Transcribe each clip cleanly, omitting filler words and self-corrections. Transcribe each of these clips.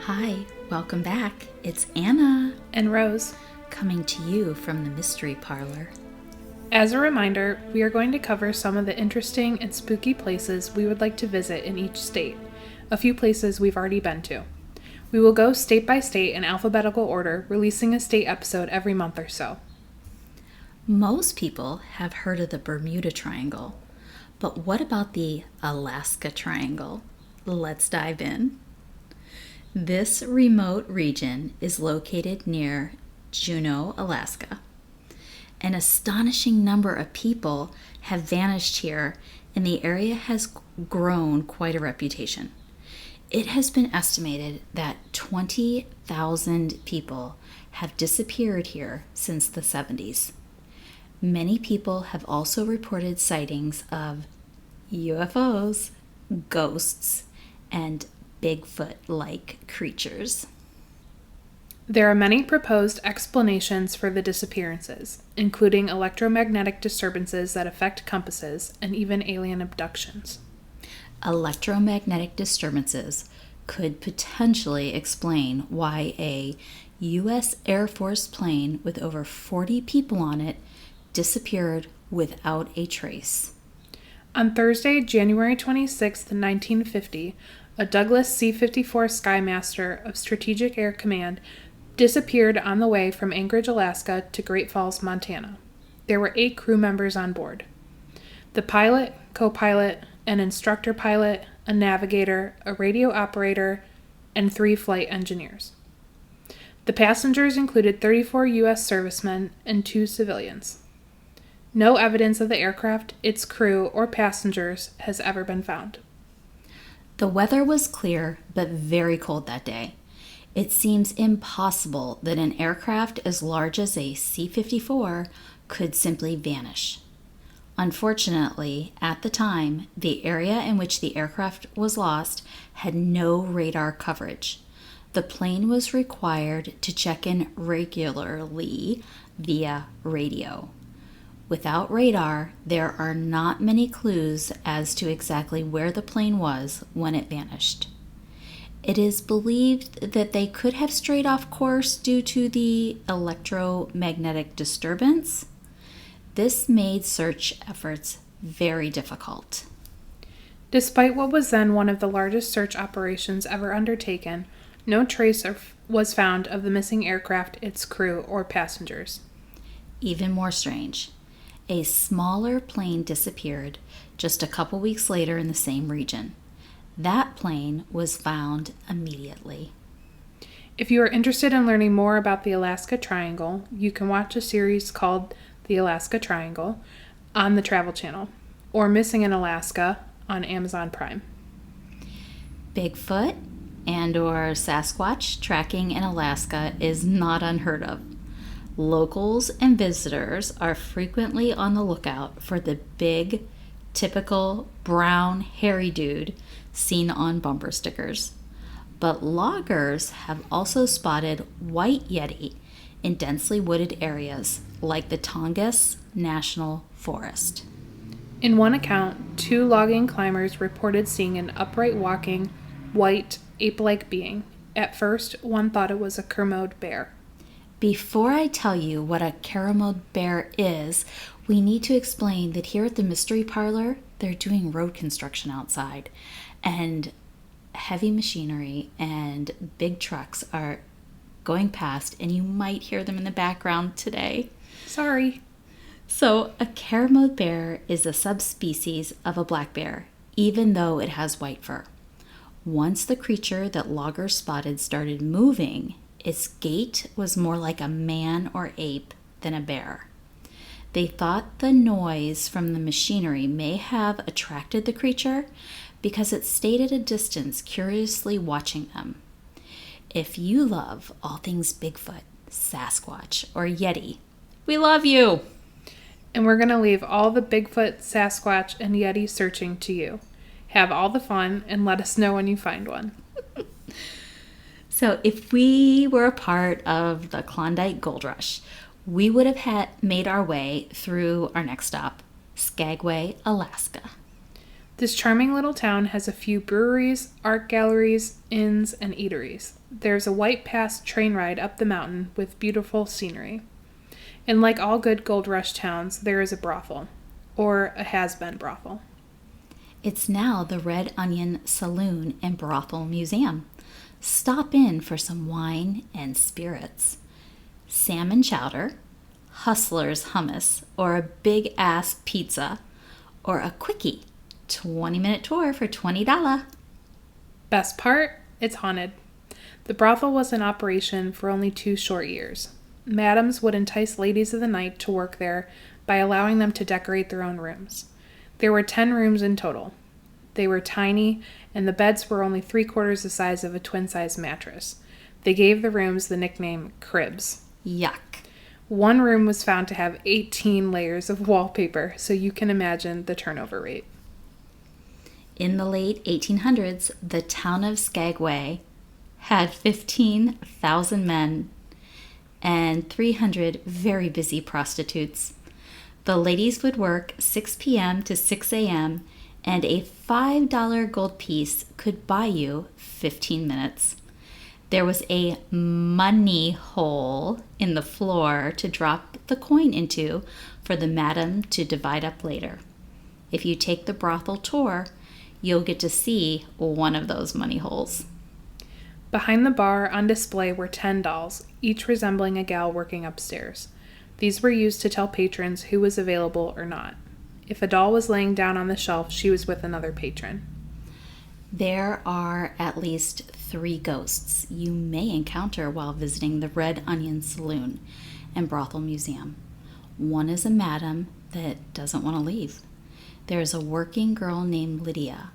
Hi, welcome back. It's Anna and Rose, coming to you from the Mystery Parlor. As a reminder, we are going to cover some of the interesting and spooky places we would like to visit in each state, a few places we've already been to. We will go state by state in alphabetical order, releasing a state episode every month or so. Most people have heard of the Bermuda Triangle, but what about the Alaska Triangle? Let's dive in. This remote region is located near Juneau, Alaska. An astonishing number of people have vanished here, and the area has grown quite a reputation. It has been estimated that 20,000 people have disappeared here since the 70s. Many people have also reported sightings of UFOs, ghosts, and Bigfoot-like creatures. There are many proposed explanations for the disappearances, including electromagnetic disturbances that affect compasses and even alien abductions. Electromagnetic disturbances could potentially explain why a U.S. Air Force plane with over 40 people on it disappeared without a trace. On Thursday, January 26, 1950, a Douglas C-54 Skymaster of Strategic Air Command disappeared on the way from Anchorage, Alaska to Great Falls, Montana. There were 8 crew members on board. The pilot, co-pilot, an instructor pilot, a navigator, a radio operator, and 3 flight engineers. The passengers included 34 U.S. servicemen and 2 civilians. No evidence of the aircraft, its crew, or passengers has ever been found. The weather was clear but very cold that day. It seems impossible that an aircraft as large as a C-54 could simply vanish. Unfortunately, at the time, the area in which the aircraft was lost had no radar coverage. The plane was required to check in regularly via radio. Without radar, there are not many clues as to exactly where the plane was when it vanished. It is believed that they could have strayed off course due to the electromagnetic disturbance. This made search efforts very difficult. Despite what was then one of the largest search operations ever undertaken, no trace was found of the missing aircraft, its crew, or passengers. Even more strange, a smaller plane disappeared just a couple weeks later in the same region. That plane was found immediately. If you are interested in learning more about the Alaska Triangle, you can watch a series called The Alaska Triangle on the Travel Channel, or Missing in Alaska on Amazon Prime. Bigfoot and or Sasquatch tracking in Alaska is not unheard of. Locals and visitors are frequently on the lookout for the big, typical brown, hairy dude seen on bumper stickers. But loggers have also spotted white yeti in densely wooded areas like the Tongass National Forest. In one account, 2 logging climbers reported seeing an upright walking, white, ape-like being. At first, one thought it was a Kermode bear. Before I tell you what a Kermode bear is, we need to explain that here at the Mystery Parlor, they're doing road construction outside, and heavy machinery and big trucks are going past, and you might hear them in the background today. Sorry. So, a Kermode bear is a subspecies of a black bear, even though it has white fur. Once the creature that loggers spotted started moving, its gait was more like a man or ape than a bear. They thought the noise from the machinery may have attracted the creature because it stayed at a distance, curiously watching them. If you love all things Bigfoot, Sasquatch, or Yeti, we love you! And we're going to leave all the Bigfoot, Sasquatch, and Yeti searching to you. Have all the fun and let us know when you find one. So if we were a part of the Klondike Gold Rush, we would have made our way through our next stop, Skagway, Alaska. The This charming little town has a few breweries, art galleries, inns, and eateries. There's a white pass train ride up the mountain with beautiful scenery. And like all good gold rush towns, there is a brothel, or a has-been brothel. It's now the Red Onion Saloon and Brothel Museum. Stop in for some wine and spirits. Salmon chowder, hustler's hummus, or a big-ass pizza, or a quickie, 20-minute tour for $20. Best part? It's haunted. The brothel was in operation for only 2 short years. Madams would entice ladies of the night to work there by allowing them to decorate their own rooms. There were 10 rooms in total. They were tiny, and the beds were only 3/4 the size of a twin-size mattress. They gave the rooms the nickname cribs. Yuck. One room was found to have 18 layers of wallpaper, so you can imagine the turnover rate. In the late 1800s, the town of Skagway had 15,000 men and 300 very busy prostitutes. The ladies would work 6 p.m. to 6 a.m., and a $5 gold piece could buy you 15 minutes. There was a money hole in the floor to drop the coin into for the madam to divide up later. If you take the brothel tour, you'll get to see one of those money holes. Behind the bar on display were 10 dolls, each resembling a gal working upstairs. These were used to tell patrons who was available or not. If a doll was laying down on the shelf, she was with another patron. There are at least 3 ghosts you may encounter while visiting the Red Onion Saloon and Brothel Museum. One is a madam that doesn't want to leave. There's a working girl named Lydia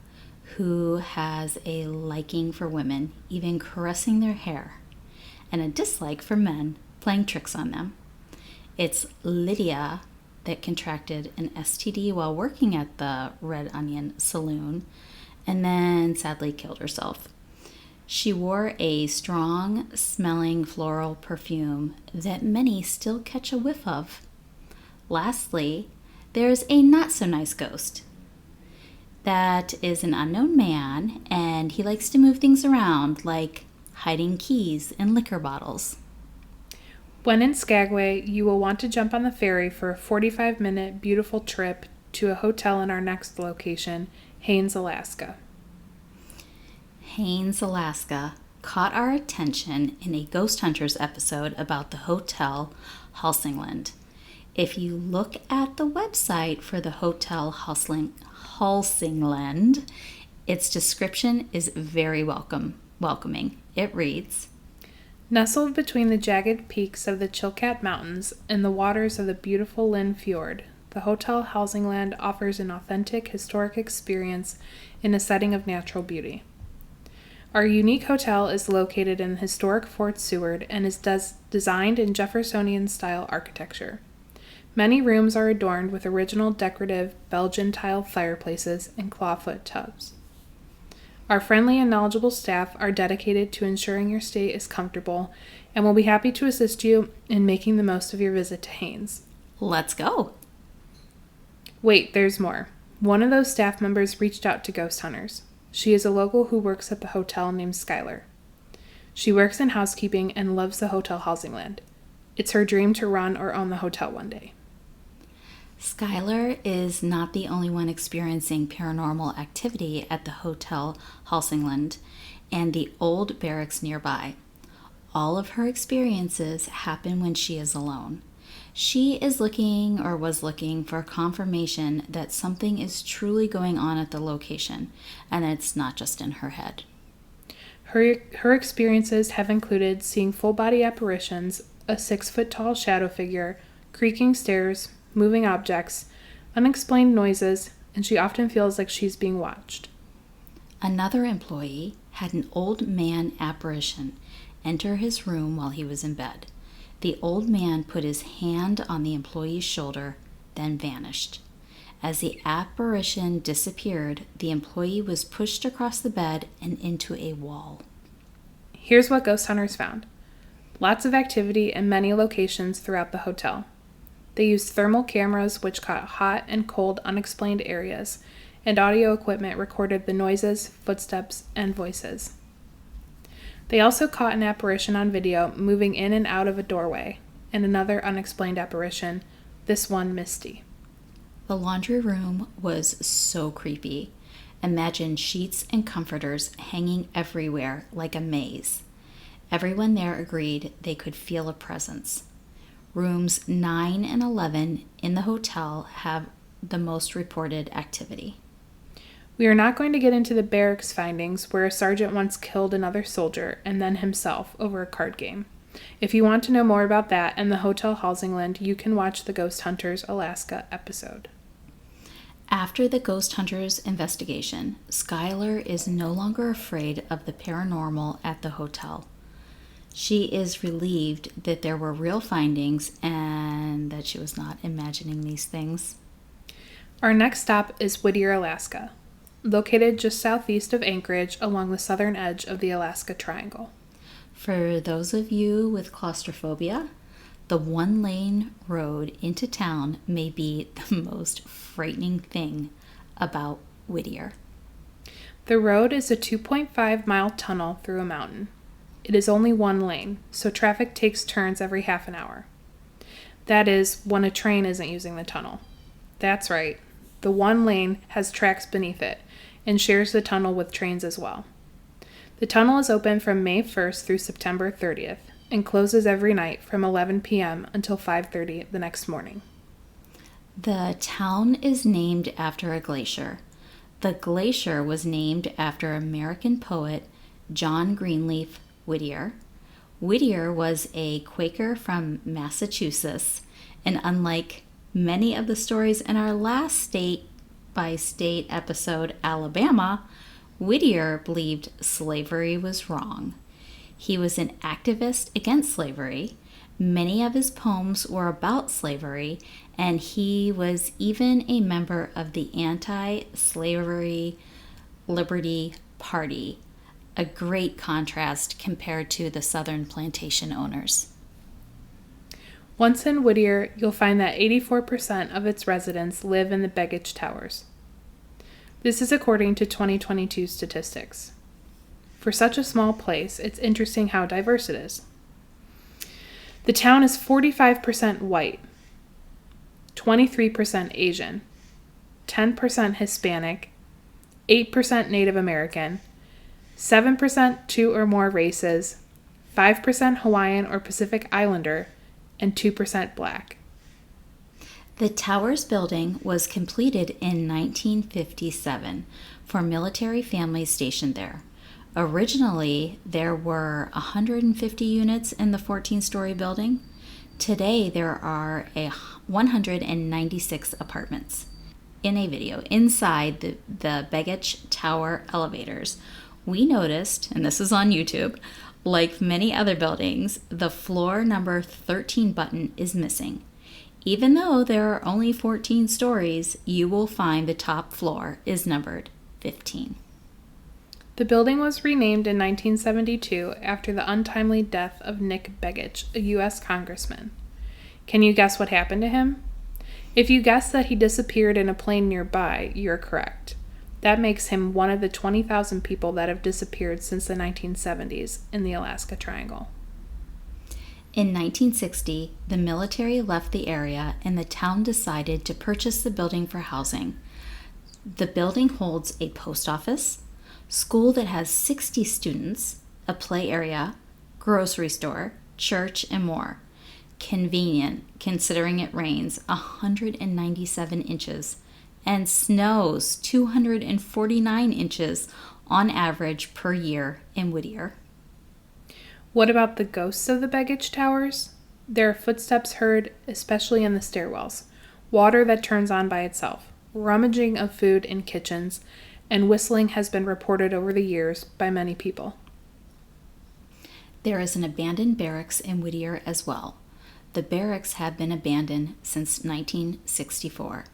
who has a liking for women, even caressing their hair, and a dislike for men playing tricks on them. It's Lydia that contracted an STD while working at the Red Onion Saloon and then sadly killed herself. She wore a strong-smelling floral perfume that many still catch a whiff of. Lastly, there's a not-so-nice ghost. That is an unknown man, and he likes to move things around, like hiding keys in liquor bottles. When in Skagway, you will want to jump on the ferry for a 45-minute beautiful trip to a hotel in our next location, Haines, Alaska. Haines, Alaska caught our attention in a Ghost Hunters episode about the Hotel Helsingland. If you look at the website for the Hotel Helsingland, its description is very welcoming. It reads, Nestled between the jagged peaks of the Chilkat Mountains and the waters of the beautiful Lynn Fjord, the Hotel Helsingland offers an authentic historic experience in a setting of natural beauty. Our unique hotel is located in historic Fort Seward and is designed in Jeffersonian-style architecture. Many rooms are adorned with original decorative Belgian tile fireplaces and clawfoot tubs. Our friendly and knowledgeable staff are dedicated to ensuring your stay is comfortable and will be happy to assist you in making the most of your visit to Haines. Let's go. Wait, there's more. One of those staff members reached out to Ghost Hunters. She is a local who works at the hotel named Skylar. She works in housekeeping and loves the Hotel Helsingland. It's her dream to run or own the hotel one day. Skylar is not the only one experiencing paranormal activity at the Hotel Helsingland and the old barracks nearby. All of her experiences happen when she is alone. She is looking or was looking for confirmation that something is truly going on at the location and it's not just in her head. Her experiences have included seeing full-body apparitions, a 6-foot-tall shadow figure, creaking stairs, moving objects, unexplained noises, and she often feels like she's being watched. Another employee had an old man apparition enter his room while he was in bed. The old man put his hand on the employee's shoulder, then vanished. As the apparition disappeared, the employee was pushed across the bed and into a wall. Here's what Ghost Hunters found. Lots of activity in many locations throughout the hotel. They used thermal cameras which caught hot and cold unexplained areas, and audio equipment recorded the noises, footsteps, and voices. They also caught an apparition on video moving in and out of a doorway, and another unexplained apparition, this one Misty. The laundry room was so creepy. Imagine sheets and comforters hanging everywhere like a maze. Everyone there agreed they could feel a presence. Rooms 9 and 11 in the hotel have the most reported activity. We are not going to get into the barracks findings where a sergeant once killed another soldier and then himself over a card game. If you want to know more about that and the Hotel Halsingland, you can watch the Ghost Hunters Alaska episode. After the Ghost Hunters investigation, Skylar is no longer afraid of the paranormal at the hotel. She is relieved that there were real findings and that she was not imagining these things. Our next stop is Whittier, Alaska, located just southeast of Anchorage along the southern edge of the Alaska Triangle. For those of you with claustrophobia, the one-lane road into town may be the most frightening thing about Whittier. The road is a 2.5-mile tunnel through a mountain. It is only one lane, so traffic takes turns every half an hour. That is, when a train isn't using the tunnel. That's right, the one lane has tracks beneath it and shares the tunnel with trains as well. The tunnel is open from May 1st through September 30th and closes every night from 11 p.m. until 5:30 the next morning. The town is named after a glacier. The glacier was named after American poet John Greenleaf Whittier. Whittier was a Quaker from Massachusetts, and unlike many of the stories in our last state-by-state episode, Alabama, Whittier believed slavery was wrong. He was an activist against slavery. Many of his poems were about slavery, and he was even a member of the Anti-Slavery Liberty Party, a great contrast compared to the Southern plantation owners. Once in Whittier, you'll find that 84% of its residents live in the Baggage Towers. This is according to 2022 statistics. For such a small place, it's interesting how diverse it is. The town is 45% white, 23% Asian, 10% Hispanic, 8% Native American, 7% two or more races, 5% Hawaiian or Pacific Islander, and 2% Black. The Towers building was completed in 1957 for military families stationed there. Originally, there were 150 units in the 14-story building. Today, there are 196 apartments. In a video inside the Baggage Tower elevators, we noticed, and this is on YouTube, like many other buildings, the floor number 13 button is missing. Even though there are only 14 stories, you will find the top floor is numbered 15. The building was renamed in 1972 after the untimely death of Nick Begich, a U.S. congressman. Can you guess what happened to him? If you guess that he disappeared in a plane nearby, you're correct. That makes him one of the 20,000 people that have disappeared since the 1970s in the Alaska Triangle. In 1960, the military left the area and the town decided to purchase the building for housing. The building holds a post office, school that has 60 students, a play area, grocery store, church, and more. Convenient, considering it rains 197 inches and snows 249 inches on average per year in Whittier. What about the ghosts of the Baggage Towers? There are footsteps heard, especially in the stairwells, water that turns on by itself, rummaging of food in kitchens, and whistling has been reported over the years by many people. There is an abandoned barracks in Whittier as well. The barracks have been abandoned since 1964.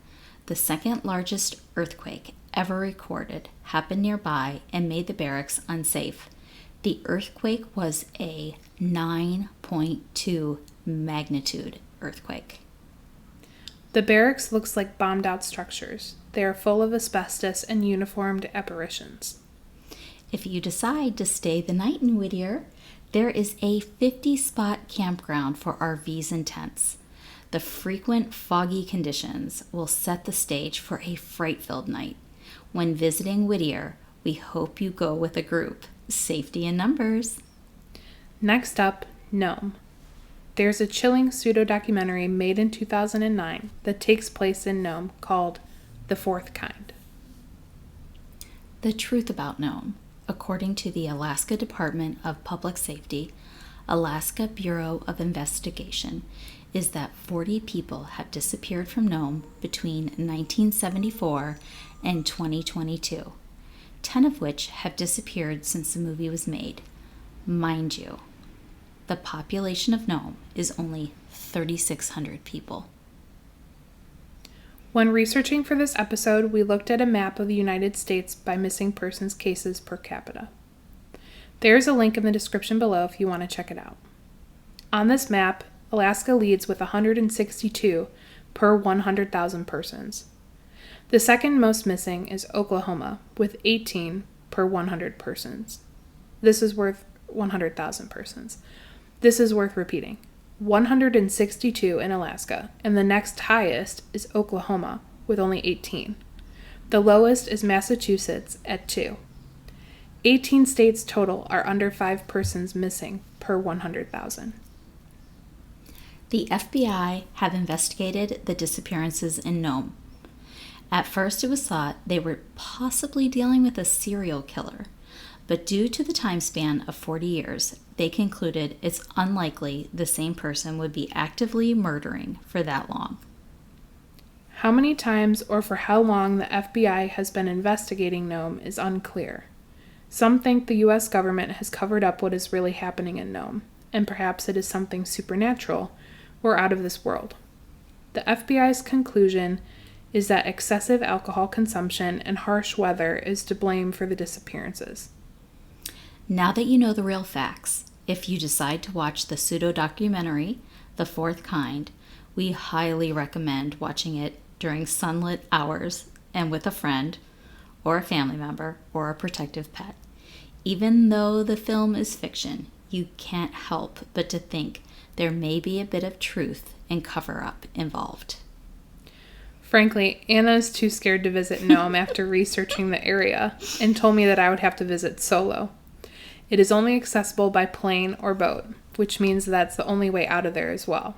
The second largest earthquake ever recorded happened nearby and made the barracks unsafe. The earthquake was a 9.2 magnitude earthquake. The barracks looks like bombed out structures. They are full of asbestos and uniformed apparitions. If you decide to stay the night in Whittier, there is a 50-spot campground for RVs and tents. The frequent foggy conditions will set the stage for a fright-filled night. When visiting Whittier, we hope you go with a group. Safety in numbers. Next up, Nome. There's a chilling pseudo-documentary made in 2009 that takes place in Nome called The Fourth Kind. The truth about Nome, according to the Alaska Department of Public Safety, Alaska Bureau of Investigation, is that 40 people have disappeared from Nome between 1974 and 2022, 10 of which have disappeared since the movie was made. Mind you, the population of Nome is only 3,600 people. When researching for this episode, we looked at a map of the United States by missing persons cases per capita. There's a link in the description below if you want to check it out. On this map, Alaska leads with 162 per 100,000 persons. The second most missing is Oklahoma with 18 per 100 persons. This is worth 100,000 persons. This is worth repeating. 162 in Alaska, and the next highest is Oklahoma with only 18. The lowest is Massachusetts at 2. 18 states total are under 5 persons missing per 100,000. The FBI have investigated the disappearances in Nome. At first it was thought they were possibly dealing with a serial killer, but due to the time span of 40 years, they concluded it's unlikely the same person would be actively murdering for that long. How many times or for how long the FBI has been investigating Nome is unclear. Some think the U.S. government has covered up what is really happening in Nome, and perhaps it is something supernatural or out of this world. The FBI's conclusion is that excessive alcohol consumption and harsh weather is to blame for the disappearances. Now that you know the real facts, if you decide to watch the pseudo-documentary, The Fourth Kind, we highly recommend watching it during sunlit hours and with a friend or a family member or a protective pet. Even though the film is fiction, you can't help but to think there may be a bit of truth and cover-up involved. Frankly, Anna is too scared to visit Nome after researching the area and told me that I would have to visit solo. It is only accessible by plane or boat, which means that's the only way out of there as well.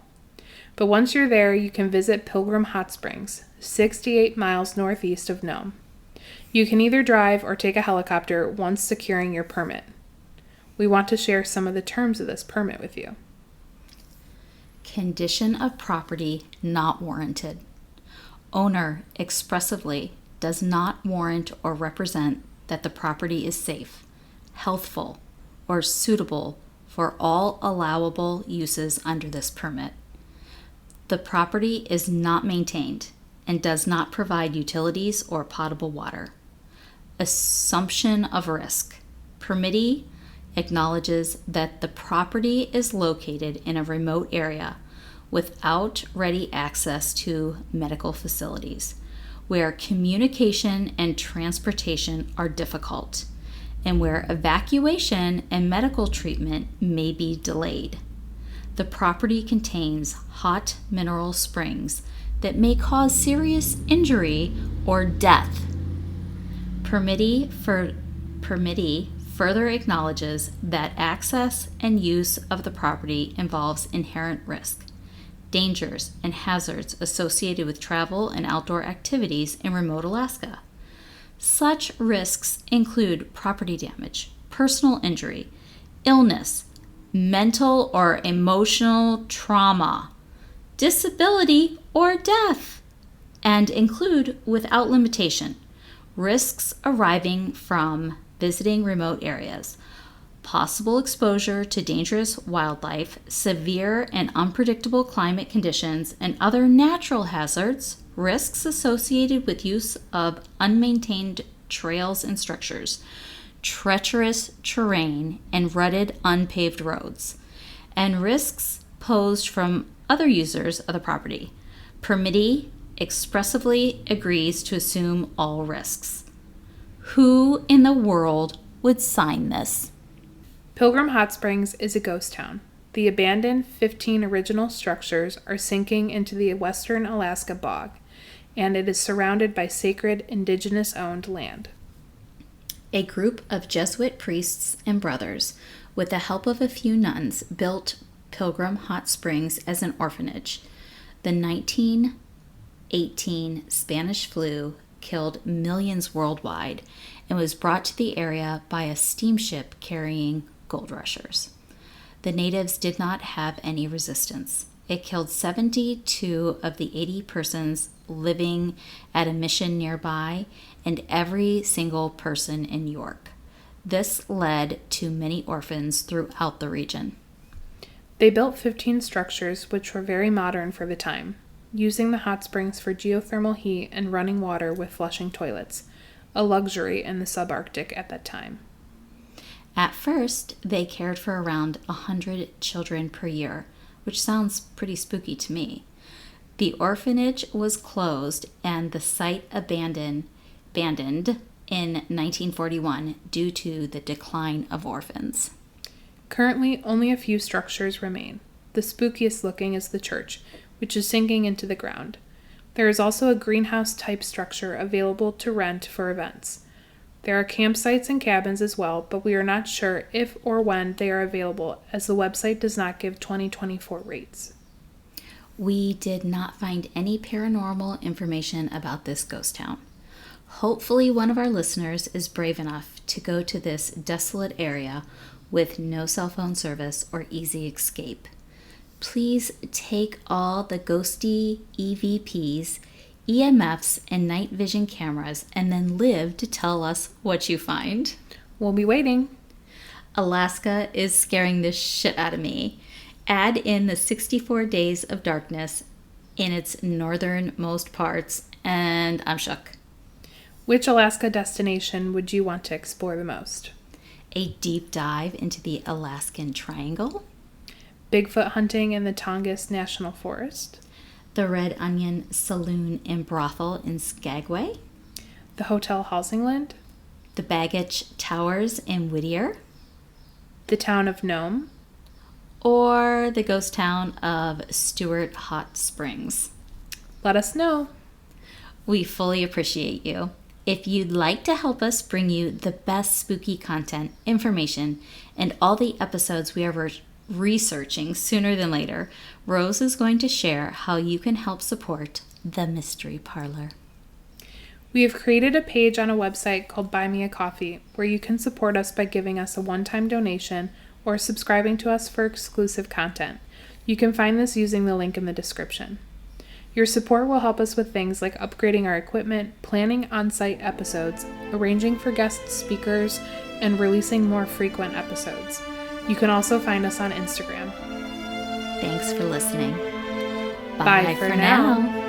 But once you're there, you can visit Pilgrim Hot Springs, 68 miles northeast of Nome. You can either drive or take a helicopter once securing your permit. We want to share some of the terms of this permit with you. Condition of property not warranted. Owner expressively does not warrant or represent that the property is safe, healthful, or suitable for all allowable uses under this permit. The property is not maintained and does not provide utilities or potable water. Assumption of risk. Permittee acknowledges that the property is located in a remote area without ready access to medical facilities, where communication and transportation are difficult, and where evacuation and medical treatment may be delayed. The property contains hot mineral springs that may cause serious injury or death. Permittee further acknowledges that access and use of the property involves inherent risk, dangers, and hazards associated with travel and outdoor activities in remote Alaska. Such risks include property damage, personal injury, illness, mental or emotional trauma, disability, or death, and include, without limitation, risks arising from visiting remote areas, possible exposure to dangerous wildlife, severe and unpredictable climate conditions, and other natural hazards, risks associated with use of unmaintained trails and structures, treacherous terrain, and rutted, unpaved roads, and risks posed from other users of the property, Permittee expressively agrees to assume all risks. Who in the world would sign this? Pilgrim Hot Springs is a ghost town. The abandoned 15 original structures are sinking into the western Alaska bog, and it is surrounded by sacred indigenous-owned land. A group of Jesuit priests and brothers, with the help of a few nuns, built Pilgrim Hot Springs as an orphanage. The 1918 Spanish flu killed millions worldwide and was brought to the area by a steamship carrying gold rushers. The natives did not have any resistance. It killed 72 of the 80 persons living at a mission nearby and every single person in York. This led to many orphans throughout the region. They built 15 structures which were very modern for the time, using the hot springs for geothermal heat and running water with flushing toilets, a luxury in the subarctic at that time. At first, they cared for around 100 children per year, which sounds pretty spooky to me. The orphanage was closed and the site abandoned in 1941 due to the decline of orphans. Currently, only a few structures remain. The spookiest looking is the church, which is sinking into the ground. There is also a greenhouse-type structure available to rent for events. There are campsites and cabins as well, but we are not sure if or when they are available, as the website does not give 2024 rates. We did not find any paranormal information about this ghost town. Hopefully one of our listeners is brave enough to go to this desolate area with no cell phone service or easy escape. Please take all the ghosty EVPs, EMFs, and night vision cameras and then live to tell us what you find. We'll be waiting. Alaska is scaring the shit out of me. Add in the 64 days of darkness in its northernmost parts, and I'm shook. Which Alaska destination would you want to explore the most? A deep dive into the Alaskan Triangle, Bigfoot hunting in the Tongass National Forest, the Red Onion Saloon and Brothel in Skagway, the Hotel Halsingland, the Baggage Towers in Whittier, the town of Nome, or the ghost town of Stewart Hot Springs. Let us know. We fully appreciate you. If you'd like to help us bring you the best spooky content, information, and all the episodes we are researching sooner than later, Rose is going to share how you can help support the Mystery Parlor. We have created a page on a website called Buy Me a Coffee, where you can support us by giving us a one-time donation or subscribing to us for exclusive content. You can find this using the link in the description. Your support will help us with things like upgrading our equipment, planning on-site episodes, arranging for guest speakers, and releasing more frequent episodes. You can also find us on Instagram. Thanks for listening. Bye for now.